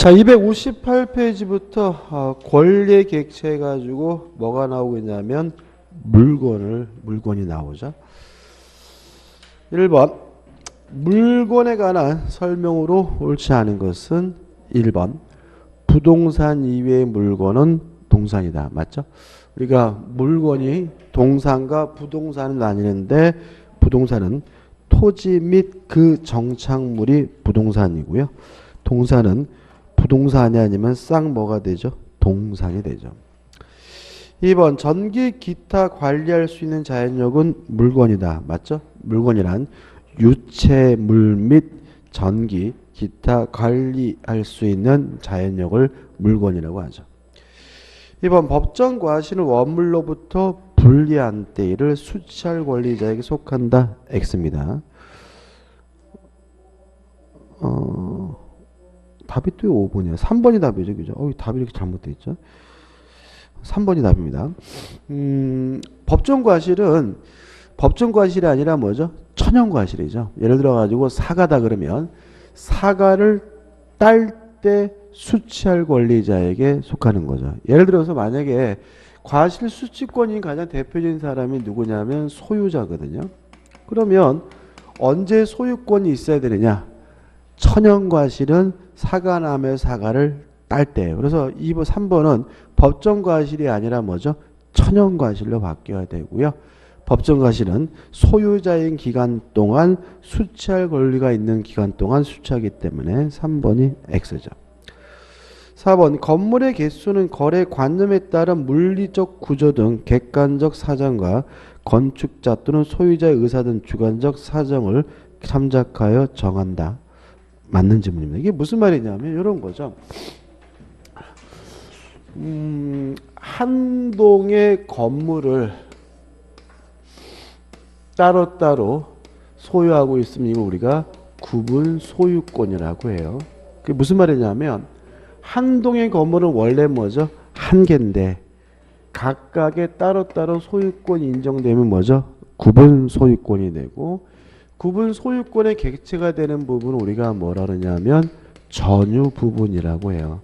자, 258페이지부터 권리의 객체 해가지고 뭐가 나오고 있냐면 물건이 나오죠. 1번 물건에 관한 설명으로 옳지 않은 것은 1번 부동산 이외의 물건은 동산이다. 맞죠? 우리가 물건이 동산과 부동산은 나뉘는데 부동산은 토지 및 그 정착물이 부동산이고요. 동산은 부동산이 아니면 싹 뭐가 되죠? 동산이 되죠. 2번 전기 기타 관리할 수 있는 자연력은 물건이다. 맞죠? 물건이란 유체물 및 전기 기타 관리할 수 있는 자연력을 물건이라고 하죠. 2번 법정 과실은 원물로부터 불리한 때를 수취할 권리자에게 속한다. X입니다. 답이 또 5번이야. 3번이 답이죠. 그죠? 답이 이렇게 잘못되어 있죠. 3번이 답입니다. 법정 과실은 법정 과실이 아니라 뭐죠? 천연 과실이죠. 예를 들어 가지고 사과다 그러면 사과를 딸 때 수취할 권리자에게 속하는 거죠. 예를 들어서 만약에 과실 수취권인 가장 대표적인 사람이 누구냐면 소유자거든요. 그러면 언제 소유권이 있어야 되느냐? 천연 과실은 사과나무의 사과를 딸 때예요. 그래서 2번, 3번은 법정 과실이 아니라 뭐죠? 천연 과실로 바뀌어야 되고요. 법정 과실은 소유자인 기간 동안 수취할 권리가 있는 기간 동안 수취하기 때문에 3번이 X죠. 4번 건물의 개수는 거래 관념에 따른 물리적 구조 등 객관적 사정과 건축자 또는 소유자의 의사 등 주관적 사정을 참작하여 정한다. 맞는 질문입니다. 이게 무슨 말이냐면 이런 거죠. 한 동의 건물을 따로따로 소유하고 있으면 이거 우리가 구분 소유권이라고 해요. 그게 무슨 말이냐면 한 동의 건물은 원래 뭐죠? 한 개인데 각각의 따로따로 소유권이 인정되면 뭐죠? 구분 소유권이 되고 구분 소유권의 객체가 되는 부분을 우리가 뭐라 그러냐면 전유 부분이라고 해요.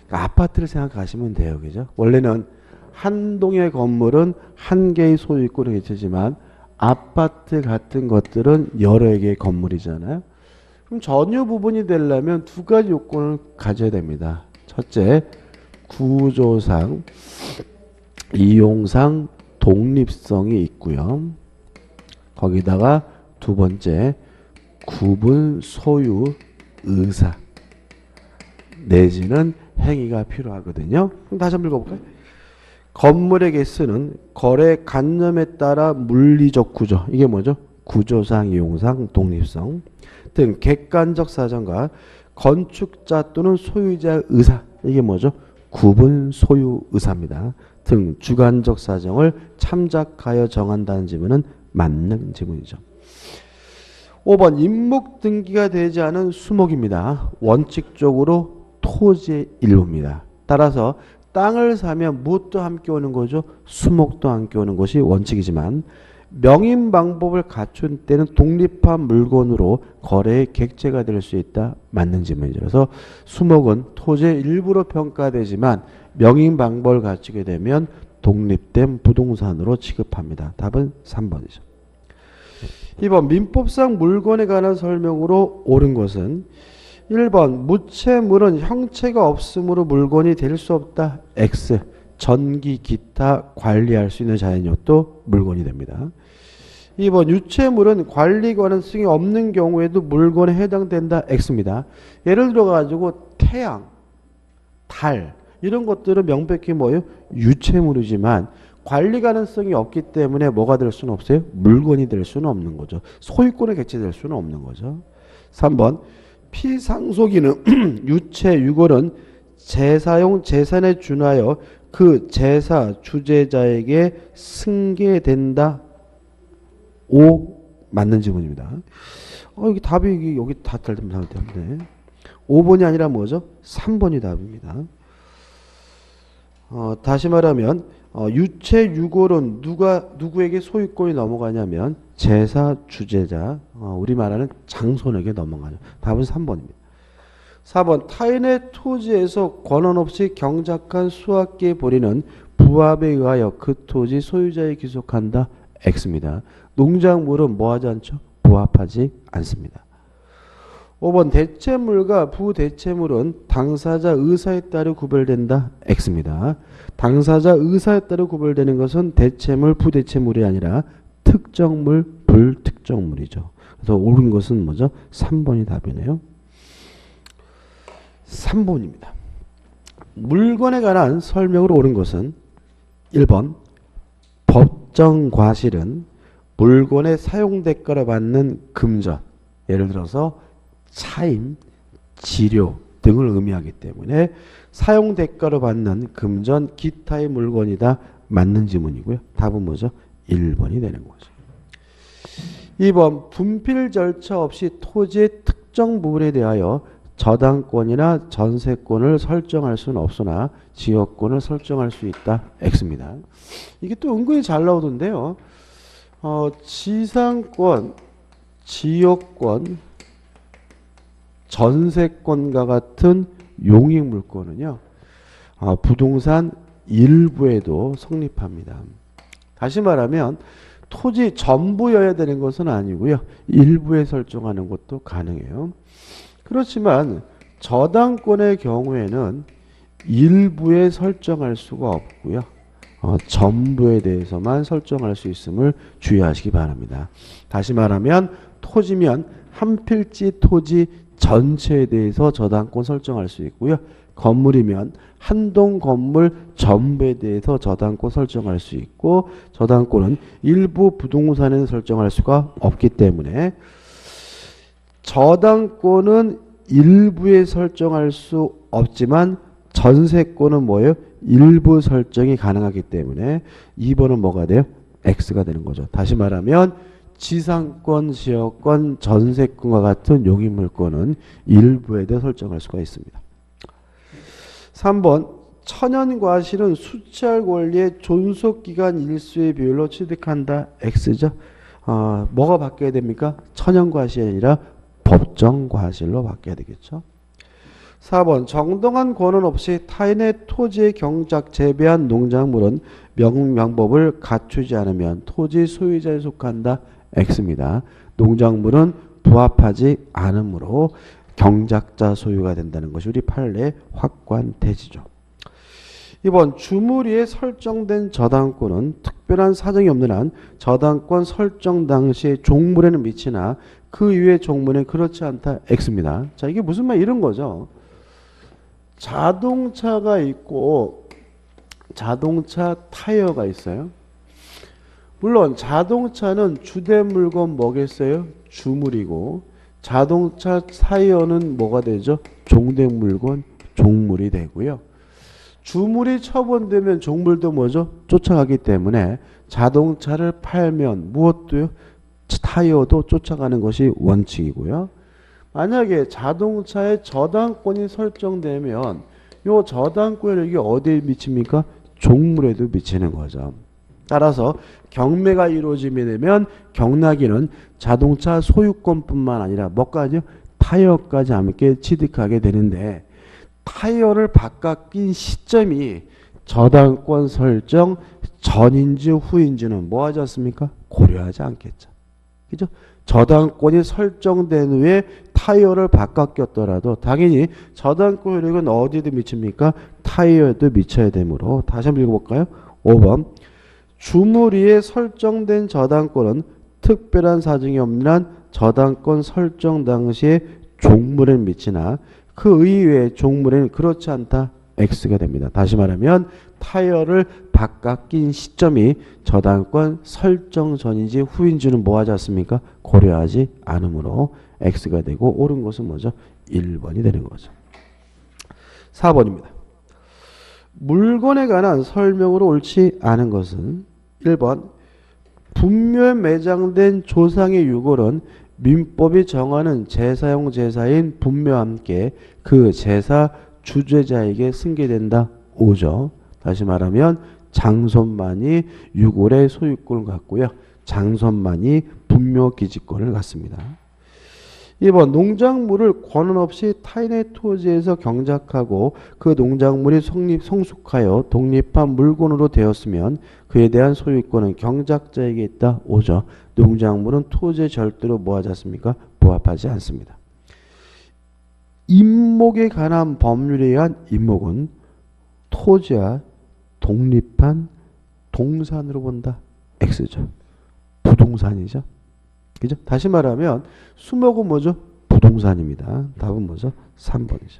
그러니까 아파트를 생각하시면 돼요. 그죠? 원래는 한 동의 건물은 한 개의 소유권의 객체지만 아파트 같은 것들은 여러 개의 건물이잖아요. 그럼 전유 부분이 되려면 두 가지 요건을 가져야 됩니다. 첫째, 구조상, 이용상 독립성이 있고요. 거기다가 두 번째, 구분 소유 의사 내지는 행위가 필요하거든요. 그럼 다시 한번 읽어볼까요? 건물의 개수는 거래 관념에 따라 물리적 구조, 이게 뭐죠? 구조상, 이용상, 독립성 등 객관적 사정과 건축자 또는 소유자의 의사, 이게 뭐죠? 구분 소유 의사입니다. 등 주관적 사정을 참작하여 정한다는 지문은 맞는 지문이죠. 5번 임목 등기가 되지 않은 수목입니다. 원칙적으로 토지의 일부입니다. 따라서 땅을 사면 무엇도 함께 오는 거죠? 수목도 함께 오는 것이 원칙이지만 명인 방법을 갖춘 때는 독립한 물건으로 거래의 객체가 될 수 있다. 맞는 질문이죠. 그래서 수목은 토지의 일부로 평가되지만 명인 방법을 갖추게 되면 독립된 부동산으로 취급합니다. 답은 3번이죠. 2번 민법상 물건에 관한 설명으로 옳은 것은 1번 무체물은 형체가 없으므로 물건이 될 수 없다. X. 전기 기타 관리할 수 있는 자연력도 물건이 됩니다. 2번 유체물은 관리 가능성이 없는 경우에도 물건에 해당된다. X입니다. 예를 들어 가지고 태양, 달 이런 것들은 명백히 뭐예요? 유체물이지만 관리 가능성이 없기 때문에 뭐가 될 수는 없어요? 물건이 될 수는 없는 거죠. 소유권의 객체될 수는 없는 거죠. 3번 피상속인은 유체 유골은 재사용 재산에 준하여 그 제사 주재자에게 승계된다. 5 맞는 지문입니다. 여기 답이 여기 다 틀리면 되는데 5번이 아니라 뭐죠? 3번이 답입니다. 다시 말하면 유체 유골은 누구에게 소유권이 넘어가냐면 제사 주재자, 우리 말하는 장손에게 넘어가죠. 답은 3번입니다. 4번 타인의 토지에서 권한 없이 경작한 수확기에 벌이는 부합에 의하여 그 토지 소유자에 귀속한다. X입니다. 농작물은 뭐하지 않죠? 부합하지 않습니다. 5번 대체물과 부대체물은 당사자 의사에 따라 구별된다. X입니다. 당사자 의사에 따라 구별되는 것은 대체물, 부대체물이 아니라 특정물, 불특정물이죠. 그래서 옳은 것은 뭐죠? 3번이 답이네요. 3번입니다. 물건에 관한 설명으로 옳은 것은 1번 법정 과실은 물건의 사용대가로 받는 금전, 예를 들어서 차임, 지료 등을 의미하기 때문에 사용대가로 받는 금전, 기타의 물건이다. 맞는 지문이고요. 답은 뭐죠? 1번이 되는 거죠. 2번 분필 절차 없이 토지의 특정 부분에 대하여 저당권이나 전세권을 설정할 수는 없으나 지역권을 설정할 수 있다. X입니다. 이게 또 은근히 잘 나오던데요. 지상권, 지역권, 전세권과 같은 용익물권은요. 부동산 일부에도 성립합니다. 다시 말하면 토지 전부여야 되는 것은 아니고요. 일부에 설정하는 것도 가능해요. 그렇지만 저당권의 경우에는 일부에 설정할 수가 없고요. 전부에 대해서만 설정할 수 있음을 주의하시기 바랍니다. 다시 말하면 토지면 한 필지 토지 전체에 대해서 저당권 설정할 수 있고요. 건물이면 한 동 건물 전부에 대해서 저당권 설정할 수 있고 저당권은 일부 부동산에 설정할 수가 없기 때문에 저당권은 일부에 설정할 수 없지만 전세권은 뭐예요? 일부 설정이 가능하기 때문에 2번은 뭐가 돼요? X가 되는 거죠. 다시 말하면 지상권, 지역권, 전세권과 같은 용익물권은 일부에 대해 설정할 수가 있습니다. 3번 천연과실은 수취할 권리의 존속기간 일수의 비율로 취득한다. X죠. 뭐가 바뀌어야 됩니까? 천연과실이 아니라 법정과실로 바뀌어야 되겠죠. 4번 정당한 권한 없이 타인의 토지에 경작 재배한 농작물은 명법을 갖추지 않으면 토지 소유자에 속한다. X입니다. 농작물은 부합하지 않으므로 경작자 소유가 된다는 것이 우리 판례의 확관대지죠. 2번 주무리에 설정된 저당권은 특별한 사정이 없는 한 저당권 설정 당시에 종물에는 미치나 그 이외의 종물에는 그렇지 않다. X입니다. 자, 이게 무슨 말 이런 거죠. 자동차가 있고 자동차 타이어가 있어요. 물론 자동차는 주된 물건 뭐겠어요? 주물이고 자동차 타이어는 뭐가 되죠? 종된 물건, 종물이 되고요. 주물이 처분되면 종물도 뭐죠? 쫓아가기 때문에 자동차를 팔면 무엇도요? 타이어도 쫓아가는 것이 원칙이고요. 만약에 자동차의 저당권이 설정되면 이 저당권이 이게 어디에 미칩니까? 종물에도 미치는 거죠. 따라서 경매가 이루어지게 되면 경락인은 자동차 소유권뿐만 아니라 뭐까지요? 타이어까지 함께 취득하게 되는데 타이어를 바깥 낀 시점이 저당권 설정 전인지 후인지는 뭐 하지 않습니까? 고려하지 않겠죠. 그죠? 저당권이 설정된 후에 타이어를 바깥 꼈더라도 당연히 저당권 효력은 어디에도 미칩니까? 타이어에도 미쳐야 되므로 다시 한번 읽어볼까요? 5번 주무리에 설정된 저당권은 특별한 사정이 없는 한 저당권 설정 당시에 종물에 미치나 그 이외의 종물에는 그렇지 않다. X가 됩니다. 다시 말하면 타이어를 바깥 낀 시점이 저당권 설정 전인지 후인지는 뭐 하지 않습니까? 고려하지 않으므로 X가 되고 옳은 것은 뭐죠? 1번이 되는 거죠. 4번입니다. 물건에 관한 설명으로 옳지 않은 것은 1번 분묘에 매장된 조상의 유골은 민법이 정하는 제사용 제사인 분묘와 함께 그 제사 주제자에게 승계된다. 5죠. 다시 말하면 장손만이 유골의 소유권을 갖고요. 장손만이 분묘 기지권을 갖습니다. 2번 농작물을 권한 없이 타인의 토지에서 경작하고 그 농작물이 성숙하여 독립한 물건으로 되었으면 그에 대한 소유권은 경작자에게 있다. 5죠. 농작물은 토지에 절대로 뭐하지 않습니까? 부합하지 않습니다. 임목에 관한 법률에 의한 임목은 토지와 독립한 동산으로 본다. X죠. 부동산이죠. 그죠? 다시 말하면 수목은 뭐죠? 부동산입니다. 답은 뭐죠? 3번이죠.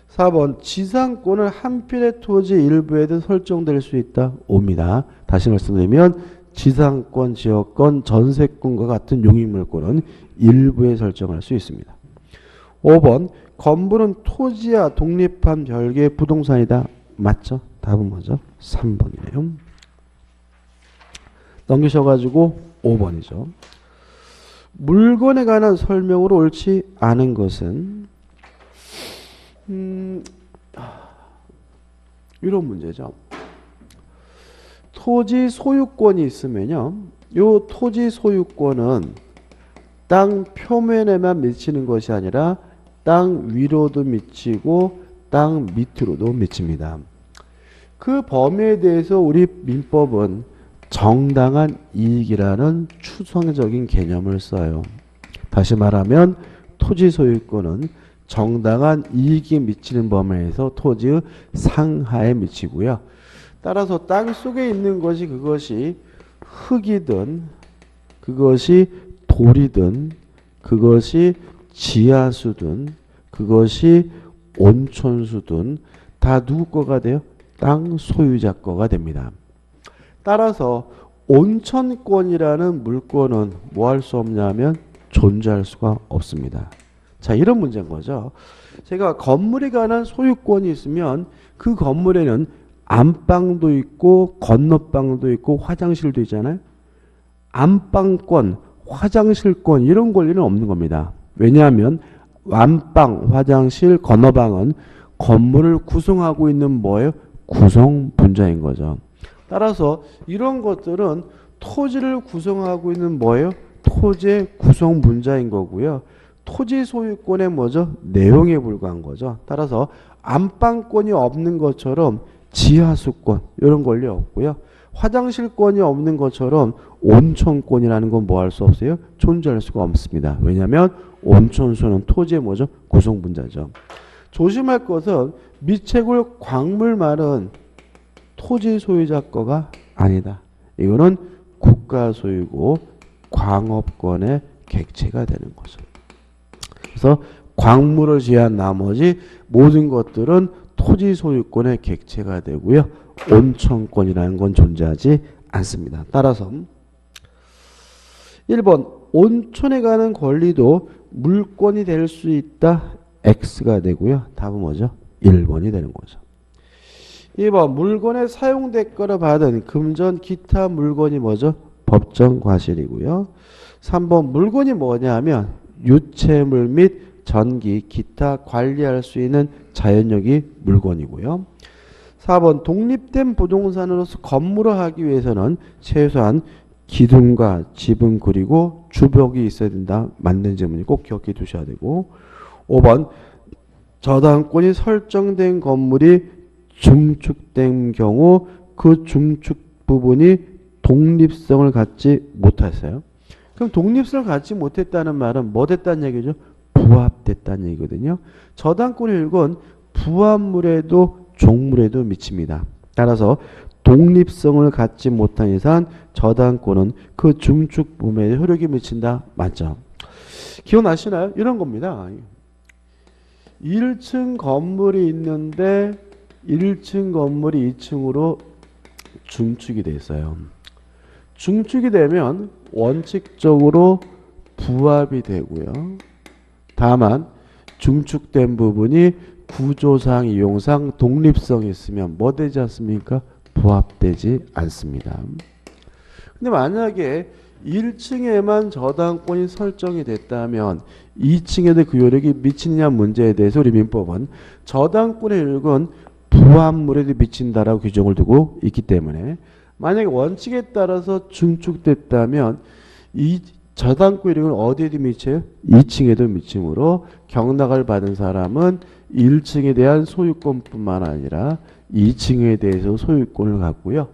4번 지상권을 한편의 토지 일부에도 설정될 수 있다. 5입니다. 다시 말씀드리면 지상권, 지역권, 전세권과 같은 용익물권은 일부에 설정할 수 있습니다. 5번 건물은 토지와 독립한 별개의 부동산이다. 맞죠? 답은 뭐죠? 3번이네요. 넘기셔가지고 5번이죠. 물건에 관한 설명으로 옳지 않은 것은 이런 문제죠. 토지 소유권이 있으면요. 요 토지 소유권은 땅 표면에만 미치는 것이 아니라 땅 위로도 미치고 땅 밑으로도 미칩니다. 그 범위에 대해서 우리 민법은 정당한 이익이라는 추상적인 개념을 써요. 다시 말하면 토지 소유권은 정당한 이익이 미치는 범위에서 토지의 상하에 미치고요. 따라서 땅 속에 있는 것이 그것이 흙이든 그것이 돌이든 그것이 지하수든 그것이 온천수든 다 누구 거가 돼요? 땅 소유자 거가 됩니다. 따라서 온천권이라는 물권은 뭐 할 수 없냐면 존재할 수가 없습니다. 자, 이런 문제인 거죠. 제가 건물에 관한 소유권이 있으면 그 건물에는 안방도 있고 건너방도 있고 화장실도 있잖아요. 안방권, 화장실권 이런 권리는 없는 겁니다. 왜냐하면 안방, 화장실, 건너방은 건물을 구성하고 있는 뭐예요? 구성 분자인 거죠. 따라서 이런 것들은 토지를 구성하고 있는 뭐예요? 토지의 구성 분자인 거고요. 토지 소유권의 뭐죠? 내용에 불과한 거죠. 따라서 안방권이 없는 것처럼 지하수권 이런 권리 없고요. 화장실권이 없는 것처럼 온천권이라는 건 뭐 할 수 없어요? 존재할 수가 없습니다. 왜냐하면 온천수는 토지의 뭐죠? 구성 분자죠. 조심할 것은 미채굴 광물만은 토지 소유자 거가 아니다. 이거는 국가 소유고 광업권의 객체가 되는 거죠. 그래서 광물을 제한 나머지 모든 것들은 토지 소유권의 객체가 되고요. 온천권이라는 건 존재하지 않습니다. 따라서 1번 온천에 관한 권리도 물권이 될 수 있다. X가 되고요. 답은 뭐죠? 1번이 되는 거죠. 2번 물건의 사용 대가로 받은 금전 기타 물건이 뭐죠? 법정 과실이고요. 3번 물건이 뭐냐면 유체물 및 전기 기타 관리할 수 있는 자연력이 물건이고요. 4번 독립된 부동산으로서 건물을 하기 위해서는 최소한 기둥과 지붕 그리고 주벽이 있어야 된다. 맞는 질문이 꼭 기억해 두셔야 되고 5번 저당권이 설정된 건물이 중축된 경우 그 중축 부분이 독립성을 갖지 못했어요. 그럼 독립성을 갖지 못했다는 말은 뭐 됐다는 얘기죠? 부합됐다는 얘기거든요. 저당권의 일은 부합물에도 종물에도 미칩니다. 따라서 독립성을 갖지 못한 이상 저당권은 그 중축 부분에 효력이 미친다. 맞죠? 기억나시나요? 이런 겁니다. 1층 건물이 있는데 1층 건물이 2층으로 중축이 돼 있어요. 중축이 되면 원칙적으로 부합이 되고요. 다만 중축된 부분이 구조상, 이용상 독립성이 있으면 뭐 되지 않습니까? 부합되지 않습니다. 근데 만약에 1층에만 저당권이 설정이 됐다면 2층에도 그 효력이 미치느냐 문제에 대해서 우리 민법은 저당권의 효력은 부합물에도 미친다라고 규정을 두고 있기 때문에 만약에 원칙에 따라서 중축됐다면 이 저당권 이력은 어디에도 미쳐요? 2층에도 미침으로 경락을 받은 사람은 1층에 대한 소유권뿐만 아니라 2층에 대해서 소유권을 갖고요.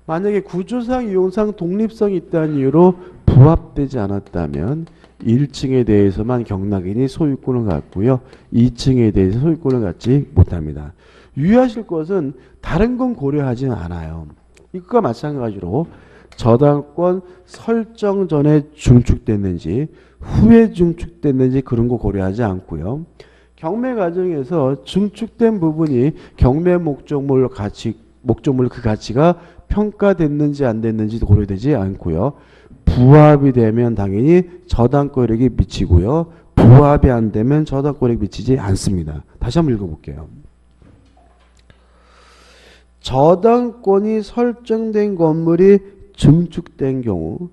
만약에 구조상, 이용상 독립성이 있다는 이유로 부합되지 않았다면 1층에 대해서만 경락인이 소유권을 갖고요. 2층에 대해서 소유권을 갖지 못합니다. 유의하실 것은 다른 건 고려하지는 않아요. 이것과 마찬가지로 저당권 설정 전에 중축됐는지 후에 중축됐는지 그런 거 고려하지 않고요. 경매 과정에서 중축된 부분이 경매 목적물 그 가치가 평가됐는지 안 됐는지도 고려되지 않고요. 부합이 되면 당연히 저당권력이 미치고요. 부합이 안 되면 저당권력이 미치지 않습니다. 다시 한번 읽어볼게요. 저당권이 설정된 건물이 증축된 경우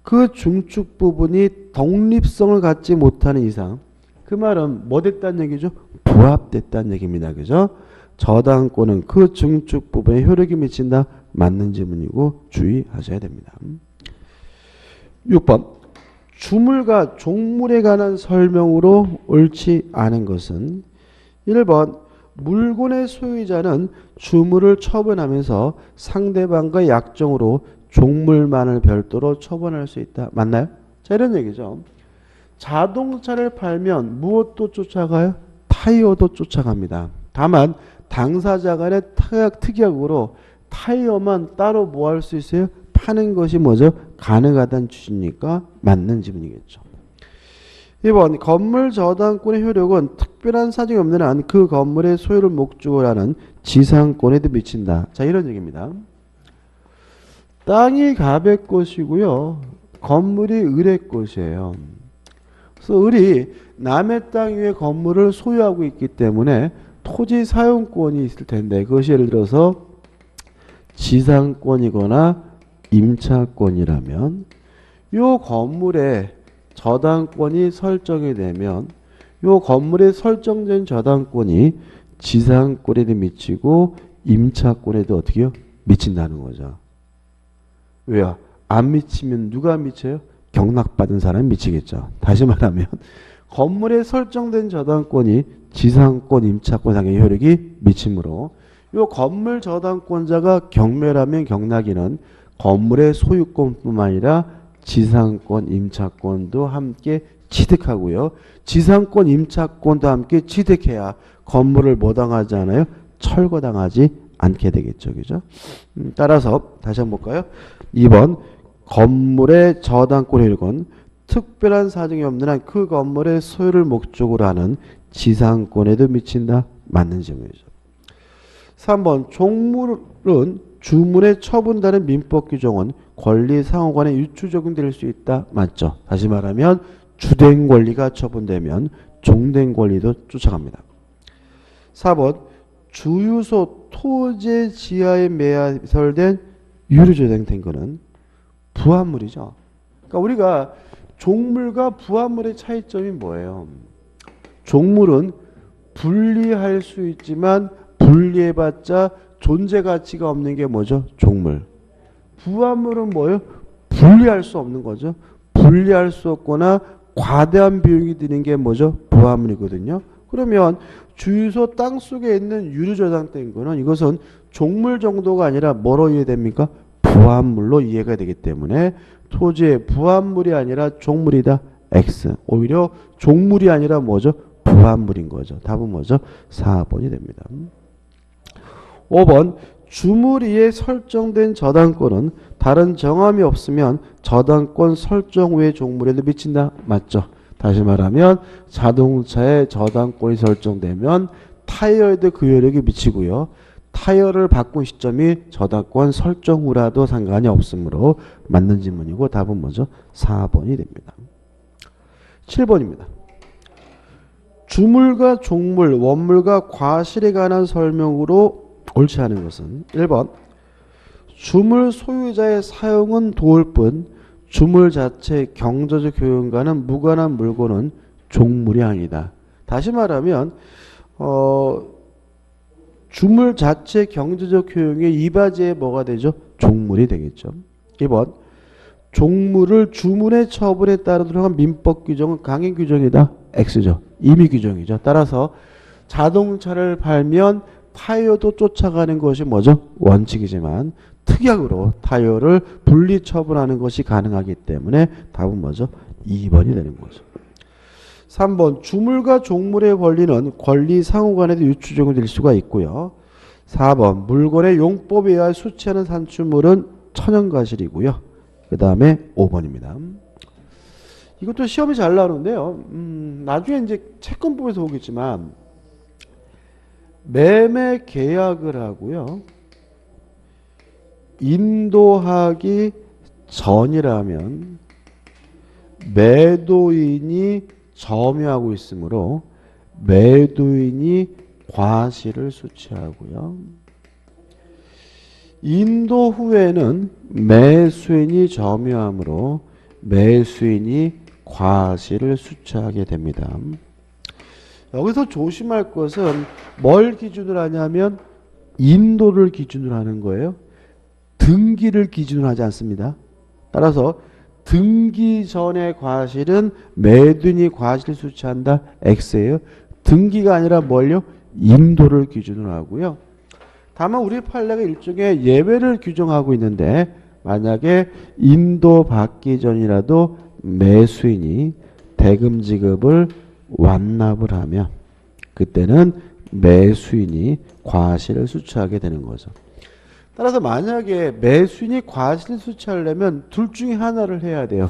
그 중축 부분이 독립성을 갖지 못하는 이상 그 말은 뭐 됐다는 얘기죠? 부합됐다는 얘기입니다. 그죠? 저당권은 그 증축 부분에 효력이 미친다. 맞는 지문이고 주의하셔야 됩니다. 6번 주물과 종물에 관한 설명으로 옳지 않은 것은 1번 물건의 소유자는 주물을 처분하면서 상대방과 약정으로 종물만을 별도로 처분할 수 있다. 맞나요? 자, 이런 얘기죠. 자동차를 팔면 무엇도 쫓아가요? 타이어도 쫓아갑니다. 다만 당사자 간의 특약으로 타이어만 따로 뭐 할 수 있어요? 파는 것이 뭐죠? 가능하다는 취지니까 맞는 지문이겠죠. 2번 건물 저당권의 효력은 특별한 사정이 없는 한 그 건물의 소유를 목적으로 하는 지상권에도 미친다. 자, 이런 얘기입니다. 땅이 갑의 것이고요. 건물이 을의 것이에요. 그래서 을이 남의 땅 위에 건물을 소유하고 있기 때문에 토지 사용권이 있을 텐데 그것이 예를 들어서 지상권이거나 임차권이라면 이 건물에 저당권이 설정이 되면 이 건물에 설정된 저당권이 지상권에도 미치고 임차권에도 어떻게 해요? 미친다는 거죠. 왜요? 안 미치면 누가 미쳐요? 경락받은 사람이 미치겠죠. 다시 말하면 건물에 설정된 저당권이 지상권, 임차권 상의 효력이 미치므로 이 건물 저당권자가 경매라면 경락인은 건물의 소유권뿐만 아니라 지상권, 임차권도 함께 취득하고요. 지상권, 임차권도 함께 취득해야 건물을 뭐 당하지 않아요? 철거당하지 않게 되겠죠. 그죠? 따라서 다시 한번 볼까요? 2번 건물의 저당권 효력은 특별한 사정이 없는 한 그 건물의 소유를 목적으로 하는 지상권에도 미친다. 맞는 질문이죠. 3번 종물은 주문에 처분다는 민법 규정은 권리 상호간에 유추 적용될 수 있다. 맞죠? 다시 말하면 주된 권리가 처분되면 종된 권리도 쫓아갑니다. 4번 주유소 토지 지하에 매설된 유류저장된 거는 부합물이죠. 그러니까 우리가 종물과 부합물의 차이점이 뭐예요? 종물은 분리할 수 있지만 분리해봤자 존재 가치가 없는 게 뭐죠? 종물. 부합물은 뭐예요? 분리할 수 없는 거죠. 분리할 수 없거나 과대한 비용이 드는 게 뭐죠? 부합물이거든요. 그러면 주유소 땅속에 있는 유류 저장된 거는 이것은 종물 정도가 아니라 뭐로 이해됩니까? 부합물로 이해가 되기 때문에 토지의 부합물이 아니라 종물이다. X. 오히려 종물이 아니라 뭐죠? 부합물인 거죠. 답은 뭐죠? 4번이 됩니다. 5번 주물 위에 설정된 저당권은 다른 정함이 없으면 저당권 설정 후의 종물에도 미친다. 맞죠? 다시 말하면 자동차에 저당권이 설정되면 타이어에도 그 효력이 미치고요. 타이어를 바꾼 시점이 저당권 설정 후라도 상관이 없으므로 맞는 질문이고 답은 뭐죠? 4번이 됩니다. 7번입니다. 주물과 종물, 원물과 과실에 관한 설명으로 옳지 않은 것은 1번 주물 소유자의 사용은 도울 뿐 주물 자체의 경제적 효용과는 무관한 물건은 종물이 아니다. 다시 말하면 주물 자체 경제적 효용의 이바지에 뭐가 되죠? 종물이 되겠죠. 2번 종물을 주문의 처분에 따라 들어간 민법 규정은 강행 규정이다. X죠. 임의 규정이죠. 따라서 자동차를 팔면 타이어도 쫓아가는 것이 뭐죠? 원칙이지만 특약으로 타이어를 분리 처분하는 것이 가능하기 때문에 답은 뭐죠? 2번이 되는 거죠. 3번 주물과 종물의 권리는 권리 상호간에도 유추적용이 될 수가 있고요. 4번 물건의 용법에 의하여 수취하는 산출물은 천연과실이고요. 그 다음에 5번입니다. 이것도 시험이 잘 나오는데요. 나중에 이제 채권법에서 보겠지만 매매 계약을 하고요. 인도하기 전이라면 매도인이 점유하고 있으므로 매도인이 과실을 수취하고요. 인도 후에는 매수인이 점유하므로 매수인이 과실을 수취하게 됩니다. 여기서 조심할 것은 뭘 기준으로 하냐면 인도를 기준으로 하는 거예요. 등기를 기준으로 하지 않습니다. 따라서 등기 전의 과실은 매도인이 과실을 수취한다. X예요. 등기가 아니라 뭘요? 인도를 기준으로 하고요. 다만 우리 판례가 일종의 예외를 규정하고 있는데 만약에 인도 받기 전이라도 매수인이 대금 지급을 완납을 하면 그때는 매수인이 과실을 수취하게 되는 거죠. 따라서 만약에 매수인이 과실을 수취하려면 둘 중에 하나를 해야 돼요.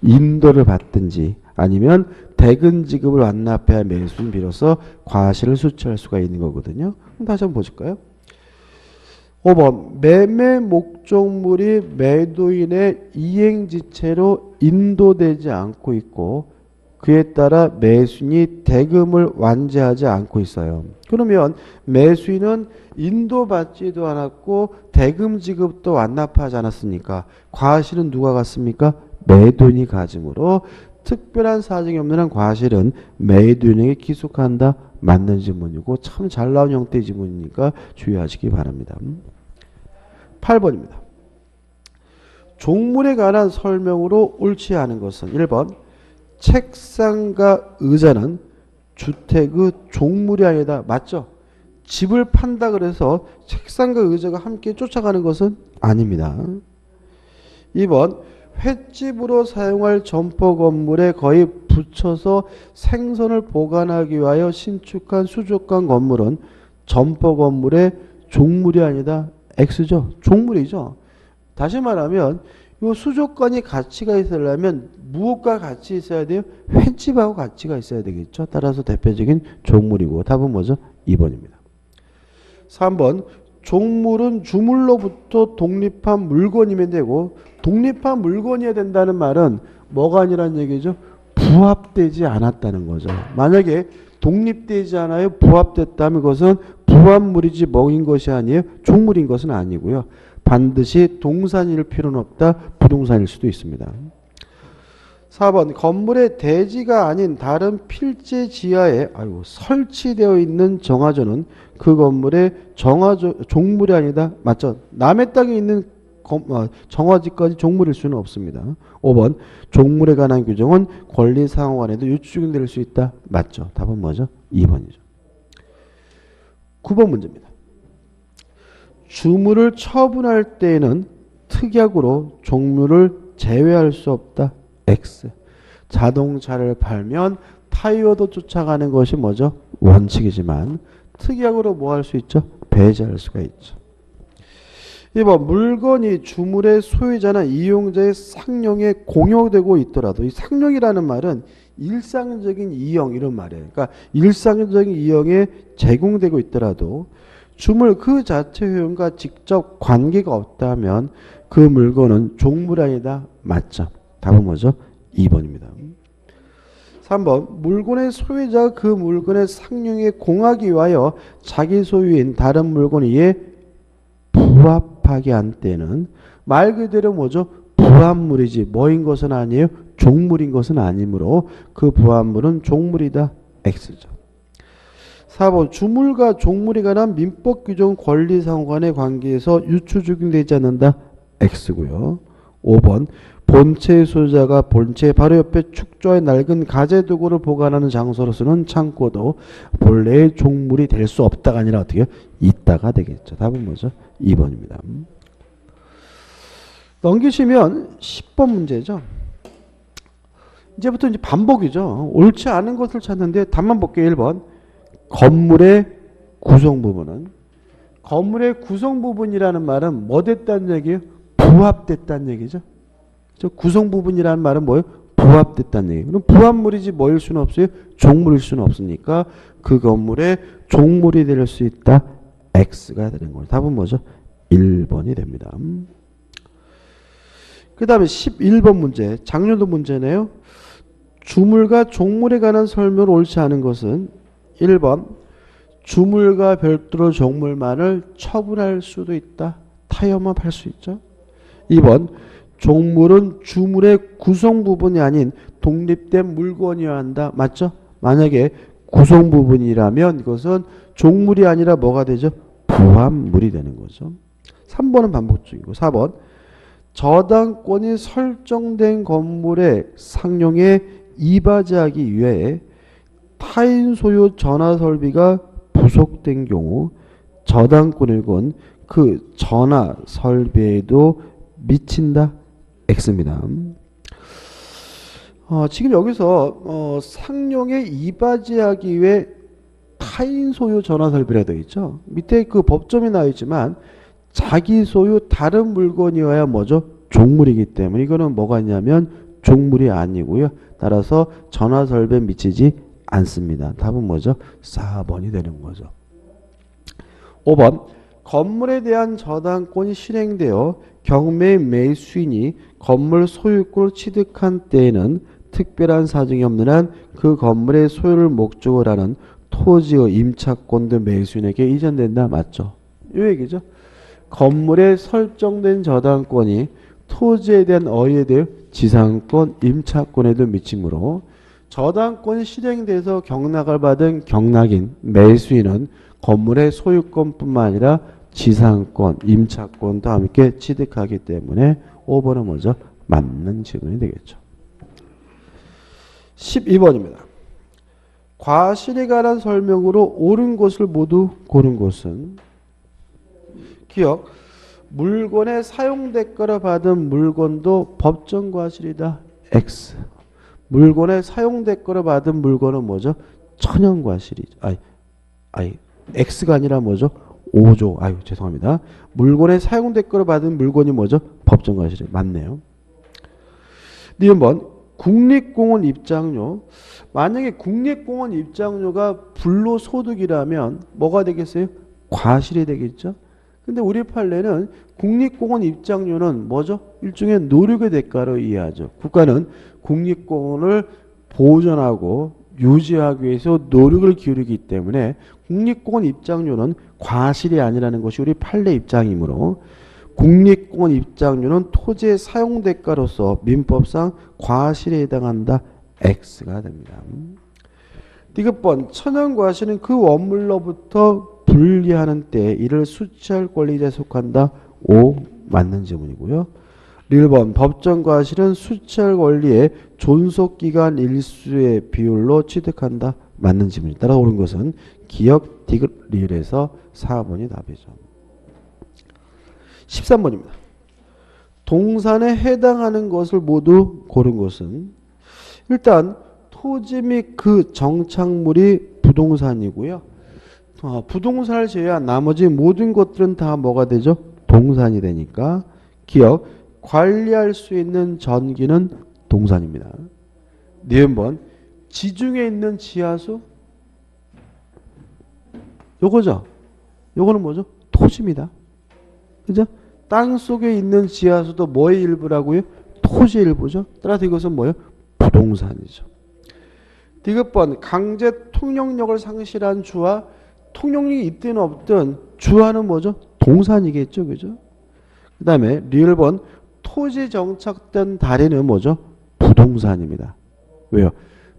인도를 받든지 아니면 대금 지급을 완납해야 매수인 비로소 과실을 수취할 수가 있는 거거든요. 그럼 다시 한번 보실까요? 5번 매매 목적물이 매도인의 이행지체로 인도되지 않고 있고 그에 따라 매수인이 대금을 완제하지 않고 있어요. 그러면 매수인은 인도받지도 않았고 대금 지급도 완납하지 않았으니까 과실은 누가 갖습니까? 매도인이 가지므로 특별한 사정이 없는 한 과실은 매도인에게 기속한다. 맞는 지문이고 참 잘 나온 형태의 지문이니까 주의하시기 바랍니다. 8번입니다. 종물에 관한 설명으로 옳지 않은 것은 1번 책상과 의자는 주택의 종물이 아니다. 맞죠? 집을 판다 그래서 책상과 의자가 함께 쫓아가는 것은 아닙니다. 2번 횟집으로 사용할 점포 건물에 거의 붙여서 생선을 보관하기 위하여 신축한 수족관 건물은 점포 건물의 종물이 아니다. X죠. 종물이죠. 다시 말하면 이 수족관이 가치가 있으려면 무엇과 같이 있어야 돼요? 횟집하고 가치가 있어야 되겠죠. 따라서 대표적인 종물이고 답은 뭐죠? 2번입니다. 3번 종물은 주물로부터 독립한 물건이면 되고 독립한 물건이어야 된다는 말은 뭐가 아니란 얘기죠? 부합되지 않았다는 거죠. 만약에 독립되지 않아요? 부합됐다면 그것은 부합물이지 뭐인 것이 아니에요? 종물인 것은 아니고요. 반드시 동산일 필요는 없다. 부동산일 수도 있습니다. 4번 건물의 대지가 아닌 다른 필지 지하에 설치되어 있는 정화조는 그 건물의 종물이 아니다. 맞죠? 남의 땅에 있는 정화지까지 종물일 수는 없습니다. 5번 종물에 관한 규정은 권리상호간에도 유추적용될 수 있다. 맞죠? 답은 뭐죠? 2번이죠. 9번 문제입니다. 주물을 처분할 때에는 특약으로 종물을 제외할 수 없다. X. 자동차를 팔면 타이어도 쫓아가는 것이 뭐죠? 원칙이지만 특약으로 뭐 할 수 있죠? 배제할 수가 있죠. 2번 물건이 주물의 소유자나 이용자의 상용에 공여되고 있더라도 이 상용이라는 말은 일상적인 이용 이런 말이에요. 그러니까 일상적인 이용에 제공되고 있더라도 주물 그 자체 효용과 직접 관계가 없다면 그 물건은 종물이 아니다. 맞죠? 답은 뭐죠? 2번입니다. 3번 물건의 소유자가 그 물건의 상용에 공하기 위하여 자기 소유인 다른 물건에 의해 부합하게 한 때는 말 그대로 뭐죠? 부합물이지 뭐인 것은 아니에요. 종물인 것은 아니므로 그 부합물은 종물이다. X죠. 4번 주물과 종물에 관한 민법 규정 권리상호 간의 관계에서 유추 적용되지 않는다. X고요. 5번 본체 소유자가 본체 바로 옆에 축조의 낡은 가재 도구를 보관하는 장소로서는 창고도 본래의 종물이 될 수 없다가 아니라 어떻게 있다가 되겠죠. 답은 뭐죠? 2번입니다. 넘기시면 10번 문제죠. 이제부터 이제 반복이죠. 옳지 않은 것을 찾는데 답만 볼게요. 1번. 건물의 구성 부분은, 건물의 구성 부분이라는 말은 뭐 됐다는 얘기예요? 부합됐다는 얘기죠. 구성 부분이라는 말은 뭐예요? 부합됐다는 얘기예요. 그럼 부합물이지 뭐일 수는 없어요? 종물일 수는 없으니까 그 건물의 종물이 될 수 있다. X가 되는 거예요. 답은 뭐죠? 1번이 됩니다. 그 다음에 11번 문제. 장려도 문제네요. 주물과 종물에 관한 설명을 옳지 않은 것은 1번. 주물과 별도로 종물만을 처분할 수도 있다. 타협만 수 있죠. 2번. 종물은 주물의 구성 부분이 아닌 독립된 물건이어야 한다. 맞죠? 만약에 구성 부분이라면 이것은 종물이 아니라 뭐가 되죠? 부합물이 되는 거죠. 3번은 반복적이고 4번. 저당권이 설정된 건물의 상용에 이바지하기 위해 타인 소유 전화 설비가 부속된 경우 저당권액은 그 전화 설비에도 미친다. X입니다. 지금 여기서 상용에 이바지하기 위해 타인 소유 전화 설비라 되어 있죠. 밑에 그 법점이 나와 있지만 자기 소유 다른 물건이어야 뭐죠? 종물이기 때문에 이거는 뭐가 있냐면 종물이 아니고요. 따라서 전화 설비에 미치지 않습니다. 답은 뭐죠? 4번이 되는 거죠. 5번. 건물에 대한 저당권이 실행되어 경매 매수인이 건물 소유권을 취득한 때에는 특별한 사정이 없는 한 그 건물의 소유를 목적으로 하는 토지의 임차권도 매수인에게 이전된다. 맞죠? 이 얘기죠. 건물에 설정된 저당권이 토지에 대한 어휘에 대해 지상권, 임차권에도 미치므로 저당권이 실행돼서 경락을 받은 경락인 매수인은 건물의 소유권뿐만 아니라 지상권, 임차권도 함께 취득하기 때문에 5번은 뭐죠? 맞는 질문이 되겠죠. 12번입니다. 과실에 관한 설명으로 옳은 것을 모두 고른 것은 기억, 물건의 사용대가로 받은 물건도 법정 과실이다. X. 물건의 사용대가로 받은 물건은 뭐죠? 천연 과실이죠. X가 아니라 뭐죠? 5조. 죄송합니다. 물건의 사용대가로 받은 물건이 뭐죠? 법정 과실이 맞네요. 니은번 국립공원 입장료. 만약에 국립공원 입장료가 불로소득이라면 뭐가 되겠어요? 과실이 되겠죠. 근데 우리 판례는 국립공원 입장료는 뭐죠? 일종의 노력의 대가로 이해하죠. 국가는 국립공원을 보존하고 유지하기 위해서 노력을 기울이기 때문에 국립공원 입장료는 과실이 아니라는 것이 우리 판례 입장이므로 국립공원 입장료는 토지의 사용대가로서 민법상 과실에 해당한다. X가 됩니다. 디귿번 천연과실은 그 원물로부터 분리하는 때 이를 수취할 권리자에 속한다. O 맞는 질문이고요. 1번 법정과실은 수취할 권리의 존속기간 일수의 비율로 취득한다. 맞는 질문이 따라 옳은 것은 기역 디귿 리을에서 4번이 답이죠. 13번입니다. 동산에 해당하는 것을 모두 고른 것은 일단 토지 및 그 정착물이 부동산이고요. 부동산을 제외한 나머지 모든 것들은 다 뭐가 되죠? 동산이 되니까 기억 관리할 수 있는 전기는 동산입니다. 니은번 지중해 있는 지하수 요거죠. 요거는 뭐죠? 토지입니다. 그죠? 땅 속에 있는 지하수도 뭐의 일부라고요? 토지의 일부죠. 따라서 이것은 뭐예요? 부동산이죠. 디귿번 강제 통용력을 상실한 주와 통용력이 있든 없든 주화는 뭐죠? 동산이겠죠. 그죠? 그 다음에 리을번 토지 정착된 다리는 뭐죠? 부동산입니다. 왜요?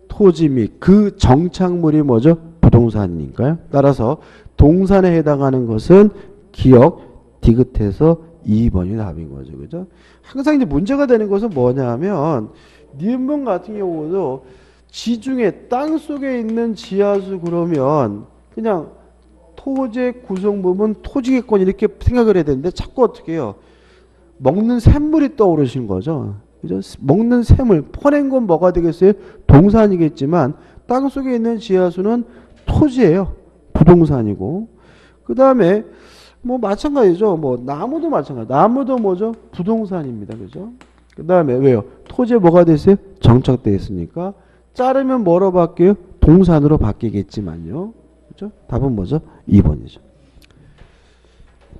토지 및 그 정착물이 뭐죠? 부동산이니까요. 따라서 동산에 해당하는 것은 기역 디귿해서 2번이 답인 거죠. 그죠? 항상 이제 문제가 되는 것은 뭐냐 하면, 니은번 같은 경우도 지중해 땅 속에 있는 지하수 그러면 그냥 토지의 구성부분 토지개권 이렇게 생각을 해야 되는데 자꾸 어떻게 해요? 먹는 샘물이 떠오르신 거죠. 그죠? 먹는 샘물, 퍼낸 건 뭐가 되겠어요? 동산이겠지만 땅 속에 있는 지하수는 토지예요. 부동산이고. 그 다음에 뭐 마찬가지죠. 뭐 나무도 마찬가지. 나무도 뭐죠? 부동산입니다. 그죠? 그 다음에 왜요? 토지에 뭐가 됐어요? 정착되어 있으니까 자르면 뭐로 바뀌어요? 동산으로 바뀌겠지만요. 그죠? 답은 뭐죠? 2번이죠.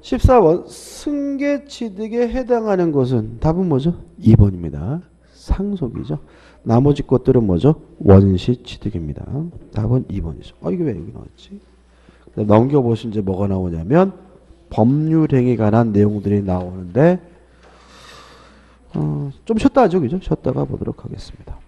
14번 승계취득에 해당하는 것은 답은 뭐죠? 2번입니다. 상속이죠. 나머지 것들은 뭐죠? 원시취득입니다. 답은 2번이죠. 이게 왜 여기 나왔지? 넘겨보신 이제 뭐가 나오냐면 법률행위에 관한 내용들이 나오는데 좀 쉬었다 하죠. 그죠? 쉬었다가 보도록 하겠습니다.